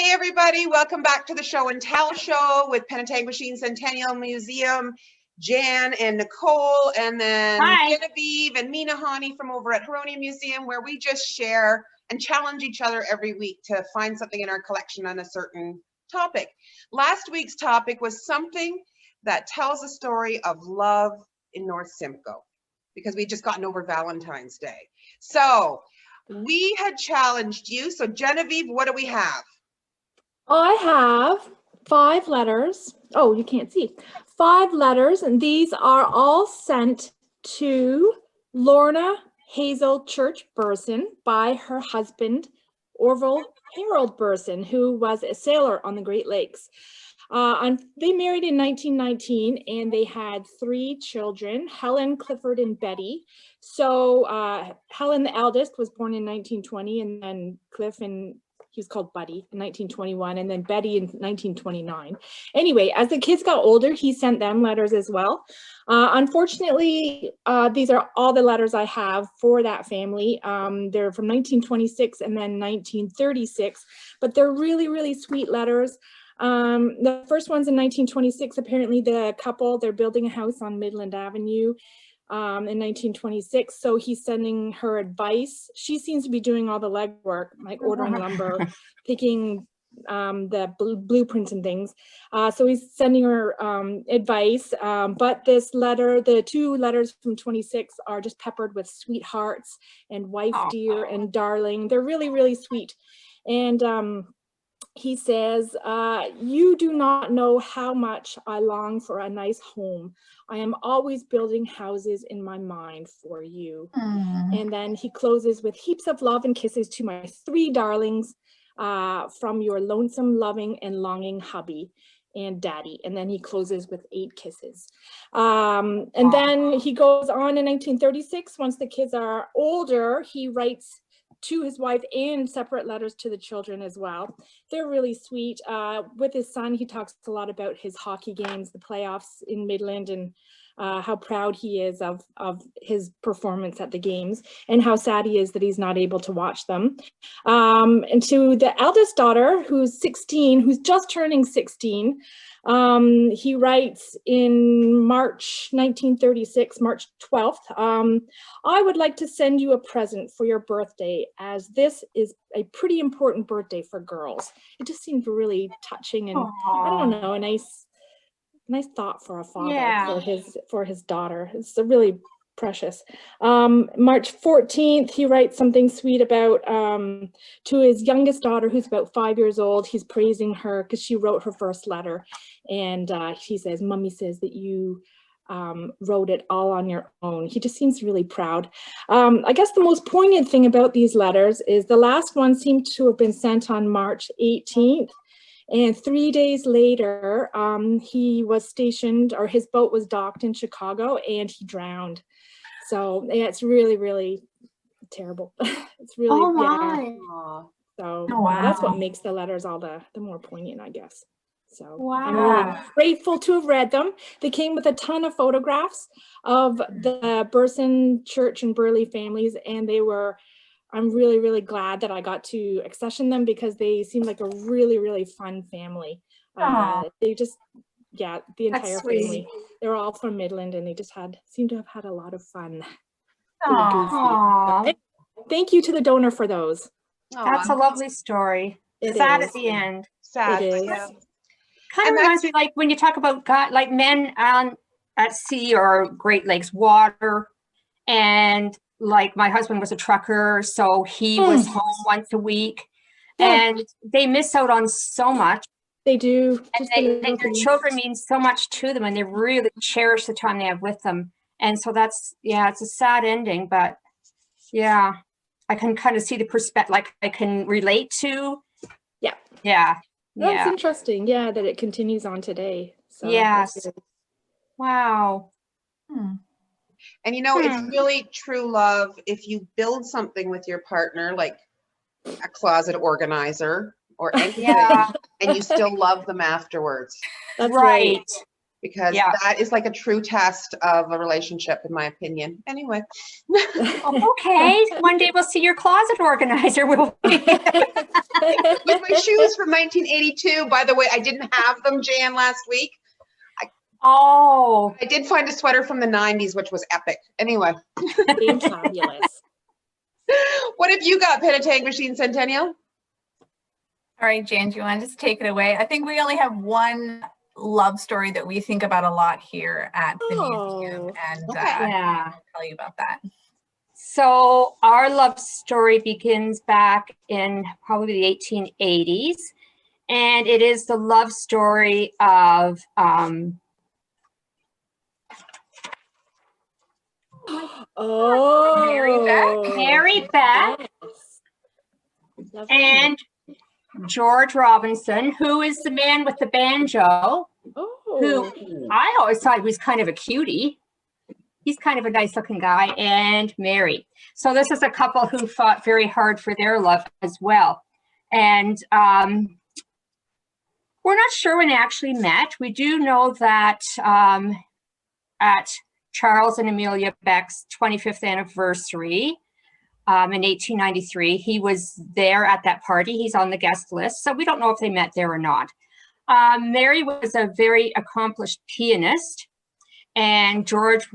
Hey everybody, welcome back to the Show and Tell show with Pen and Tag Machine Centennial Museum, Jan and Nicole, and then Genevieve and Mina Hani from over at Huronia Museum, where we just share and challenge each other every week to find something in our collection on a certain topic. Last week's topic was something that tells a story of love in North Simcoe, because we just gotten over Valentine's Day. So we had challenged you. So Genevieve, what do we have? I have 5 letters. Oh, you can't see. 5 letters, and these are all sent to Lorna Hazel Church Burson by her husband, Orville Harold Burson, who was a sailor on the Great Lakes. They married in 1919, and they had 3 children, Helen, Clifford, and Betty. So Helen, the eldest, was born in 1920, and then Cliff and he was called Buddy in 1921, and then Betty in 1929. Anyway, as the kids got older, he sent them letters as well. Unfortunately, these are all the letters I have for that family. They're from 1926 and then 1936, but they're really, really sweet letters. The first one's in 1926. Apparently the couple, they're building a house on Midland Avenue in 1926. So he's sending her advice. She seems to be doing all the legwork, like ordering lumber, picking the blueprints and things. So he's sending her advice. But this letter, the 2 letters from 26 are just peppered with sweethearts and wife dear and darling. They're really, really sweet. And he says, you do not know how much I long for a nice home. I am always building houses in my mind for you. And then he closes with heaps of love and kisses to my 3 darlings from your lonesome, loving, and longing hubby and daddy. And then he closes with 8 kisses. And then he goes on in 1936, once the kids are older, he writes to his wife and separate letters to the children as well. They're really sweet. With his son, he talks a lot about his hockey games, the playoffs in Midland, and how proud he is of his performance at the games, and how sad he is that he's not able to watch them. And to the eldest daughter, who's 16, who's just turning 16, he writes in March 1936, March 12th, I would like to send you a present for your birthday, as this is a pretty important birthday for girls. It just seemed really touching, and I don't know, a nice thought for a father for his daughter. It's a really precious. March 14th, he writes something sweet about to his youngest daughter, who's about 5 years old. He's praising her because she wrote her first letter, and he says, Mommy says that you wrote it all on your own. He just seems really proud. I guess the most poignant thing about these letters is the last one seemed to have been sent on March 18th. And 3 days later, he was stationed, or his boat was docked in Chicago, and he drowned. So yeah, it's really, really terrible. It's really, So that's what makes the letters all the more poignant, I guess. So I'm really grateful to have read them. They came with a ton of photographs of the Burson Church and Burley families, and I'm really, really glad that I got to accession them, because they seem like a really, really fun family. They just, the entire family. They're all from Midland, and they just seem to have had a lot of fun. Thank you to the donor for those. That's a lovely story. Sad at the end. Sad. It is. Kind of reminds me, like when you talk about God, like men at sea or Great Lakes water, and like my husband was a trucker, so he was home once a week, and they miss out on so much. They do. And their children mean so much to them, and they really cherish the time they have with them. And so that's, it's a sad ending, but yeah, I can kind of see the perspective, like I can relate to. That's interesting. Yeah, that it continues on today. So yes. Wow. And you know, it's really true love if you build something with your partner, like a closet organizer or anything, and you still love them afterwards. That's right. because that is like a true test of a relationship, in my opinion. Anyway. Okay, one day we'll see your closet organizer, will we? With my shoes from 1982, by the way, I didn't have them, Jan, last week. I did find a sweater from the 90s, which was epic. Anyway. Fabulous. What have you got, Pentatang Machine Centennial? All right, Jan, do you want to just take it away? I think we only have one love story that we think about a lot here at the museum, and I'll tell you about that. So our love story begins back in probably the 1880s, and it is the love story of Mary Beck and George Robinson, who is the man with the banjo, who I always thought was kind of a cutie. He's kind of a nice looking guy, and Mary. So this is a couple who fought very hard for their love as well. And we're not sure when they actually met. We do know that at Charles and Amelia Beck's 25th anniversary, in 1893. He was there at that party. He's on the guest list. So we don't know if they met there or not. Mary was a very accomplished pianist. And George,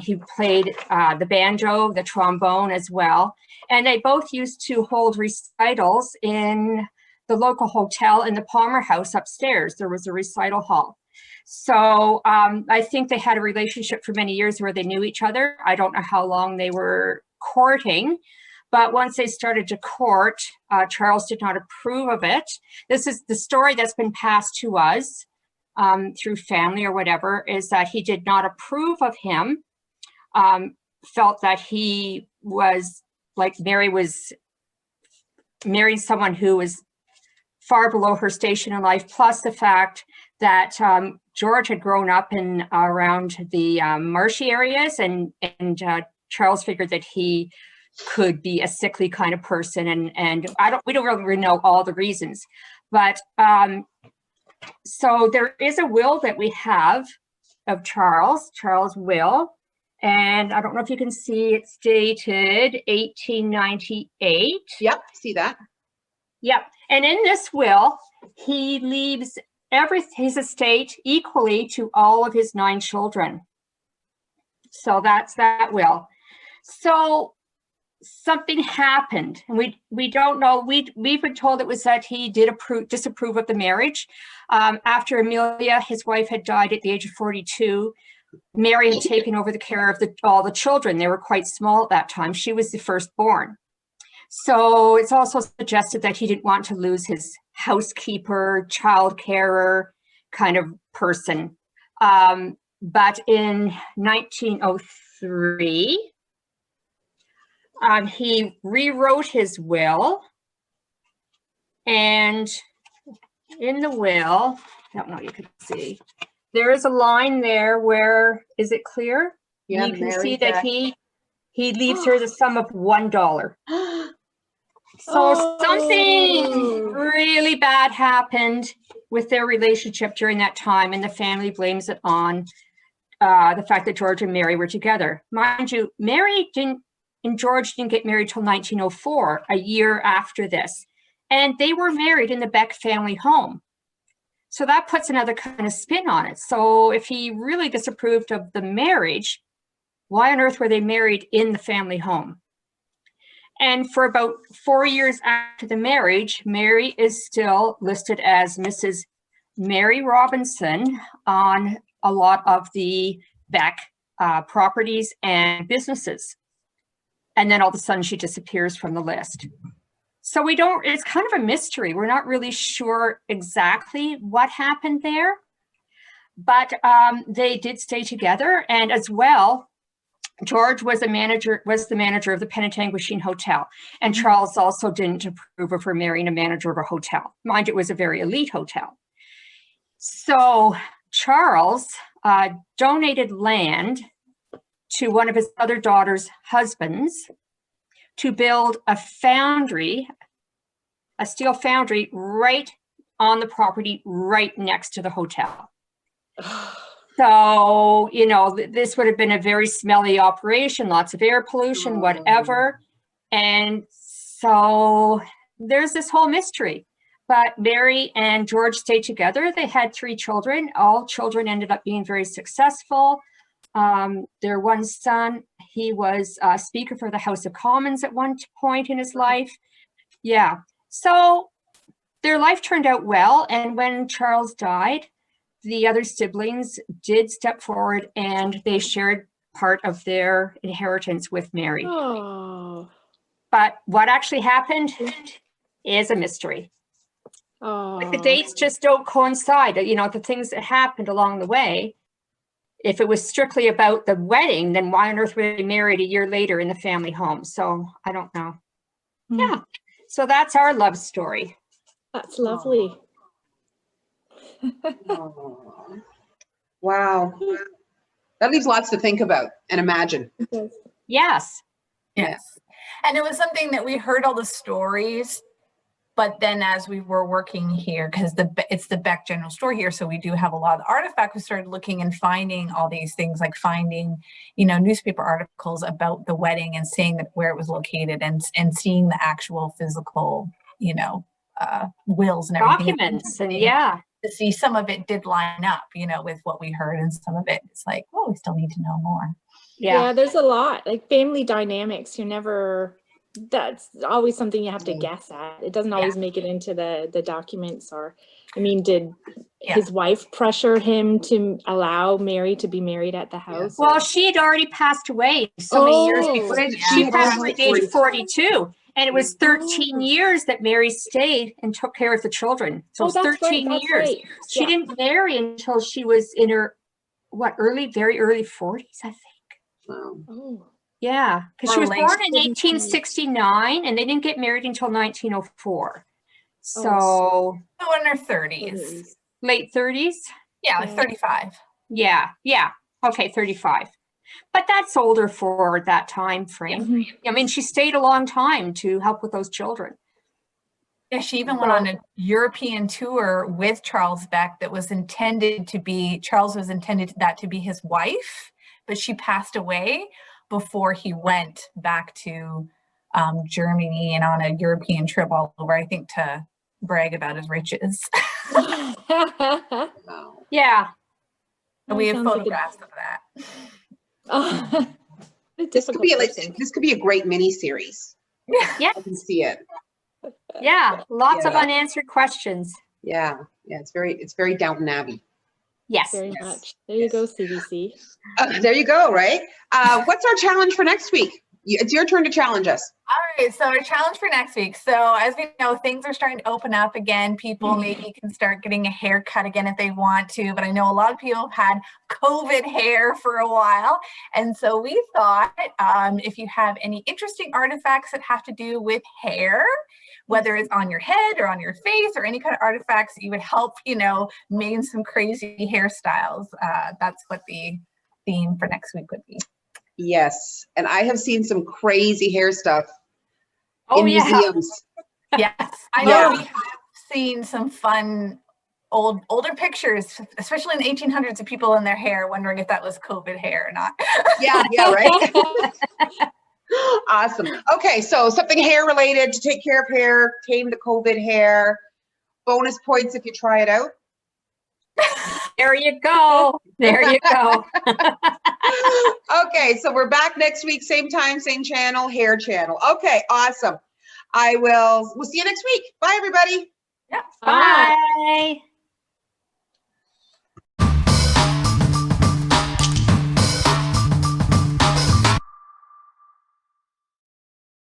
he played the banjo, the trombone as well. And they both used to hold recitals in the local hotel in the Palmer House upstairs. There was a recital hall. So I think they had a relationship for many years where they knew each other. I don't know how long they were courting, but once they started to court, Charles did not approve of it. This is the story that's been passed to us through family or whatever, is that he did not approve of him, felt that he was, like Mary was marrying someone who was far below her station in life, plus the fact that George had grown up in around the marshy areas, and Charles figured that he could be a sickly kind of person, and we don't really know all the reasons, but so there is a will that we have of Charles will, and I don't know if you can see, it's dated 1898. Yep, see that. Yep, and in this will, he leaves his estate equally to all of his 9 children. So that's that will. So something happened, and we don't know. We've been told it was that he did disapprove of the marriage. After Amelia, his wife, had died at the age of 42, Mary had taken over the care of all the children. They were quite small at that time. She was the firstborn. So it's also suggested that he didn't want to lose his housekeeper, child carer kind of person. But in 1903, he rewrote his will, and in the will, I don't know, you can see, there is a line there where, is it clear? Yeah, you can see that he leaves her the sum of $1. So something really bad happened with their relationship during that time, and the family blames it on the fact that George and Mary were together. Mind you, Mary and George didn't get married till 1904, a year after this. And they were married in the Beck family home. So that puts another kind of spin on it. So if he really disapproved of the marriage, why on earth were they married in the family home? And for about 4 years after the marriage, Mary is still listed as Mrs. Mary Robinson on a lot of the Beck properties and businesses. And then all of a sudden she disappears from the list. So it's kind of a mystery. We're not really sure exactly what happened there, but they did stay together. And as well, George was the manager of the Pentatang Hotel. And Charles also didn't approve of her marrying a manager of a hotel. Mind you, it was a very elite hotel. So Charles donated land to one of his other daughter's husbands to build a foundry, a steel foundry, right on the property, right next to the hotel. So, you know, this would have been a very smelly operation, lots of air pollution, whatever. And so there's this whole mystery. But Mary and George stayed together. They had 3 children. All children ended up being very successful. Their one son, he was Speaker for the House of Commons at one point in his life. Yeah. So their life turned out well. And when Charles died, the other siblings did step forward and they shared part of their inheritance with Mary. Oh. But what actually happened is a mystery. Oh. But the dates just don't coincide. You know, the things that happened along the way. If it was strictly about the wedding, then why on earth were they married a year later in the family home? So I don't know. Yeah. So that's our love story. That's lovely. Wow. That leaves lots to think about and imagine. Yes. Yes. And it was something that we heard all the stories, but then as we were working here, because it's the Beck General Store here, so we do have a lot of artifacts, we started looking and finding all these things, like finding, you know, newspaper articles about the wedding and seeing that where it was located and seeing the actual physical, you know, wills and everything. Documents, and yeah. To see some of it did line up, you know, with what we heard, and some of it, it's like, oh, we still need to know more. Yeah, there's a lot, like family dynamics. That's always something you have to guess at. It doesn't always make it into the documents. Or, I mean, did his wife pressure him to allow Mary to be married at the house? Well, she had already passed away so many years before. She passed away at age 42. And it was 13 years that Mary stayed and took care of the children. So it was 13 years. Right. She didn't marry until she was in her, very early 40s, I think. Wow. Yeah, because she was born in 1869 and they didn't get married until 1904. So in her 30s. Late 30s? Yeah, like 35. Yeah. Okay, 35. But that's older for that time frame. I mean, she stayed a long time to help with those children. Yeah, she even went on a European tour with Charles Beck that was intended to be, Charles was intended that to be his wife, but she passed away before he went back to Germany and on a European trip all over, I think, to brag about his riches. Yeah. And we have photographs of that. This could be a great mini series. Yeah, I can see it. Yeah, lots of unanswered questions. Yeah, it's very Downton Abbey. Yes, very much. There you go, CBC. There you go. Right. What's our challenge for next week? It's your turn to challenge us. All right, so our challenge for next week. So as we know, things are starting to open up again. People maybe can start getting a haircut again if they want to, but I know a lot of people have had COVID hair for a while. And so we thought if you have any interesting artifacts that have to do with hair, whether it's on your head or on your face or any kind of artifacts that you would help, make some crazy hairstyles. That's what the theme for next week would be. Yes, and I have seen some crazy hair stuff in museums. Yes, I know. We have seen some fun older pictures, especially in the 1800s, of people in their hair, wondering if that was COVID hair or not. Yeah, right. Awesome. Okay, so something hair related to take care of hair, tame the COVID hair. Bonus points if you try it out. There you go. There you go. Okay, so we're back next week, same time, same channel, hair channel. Okay, awesome. We'll see you next week. Bye, everybody. Yeah. Bye.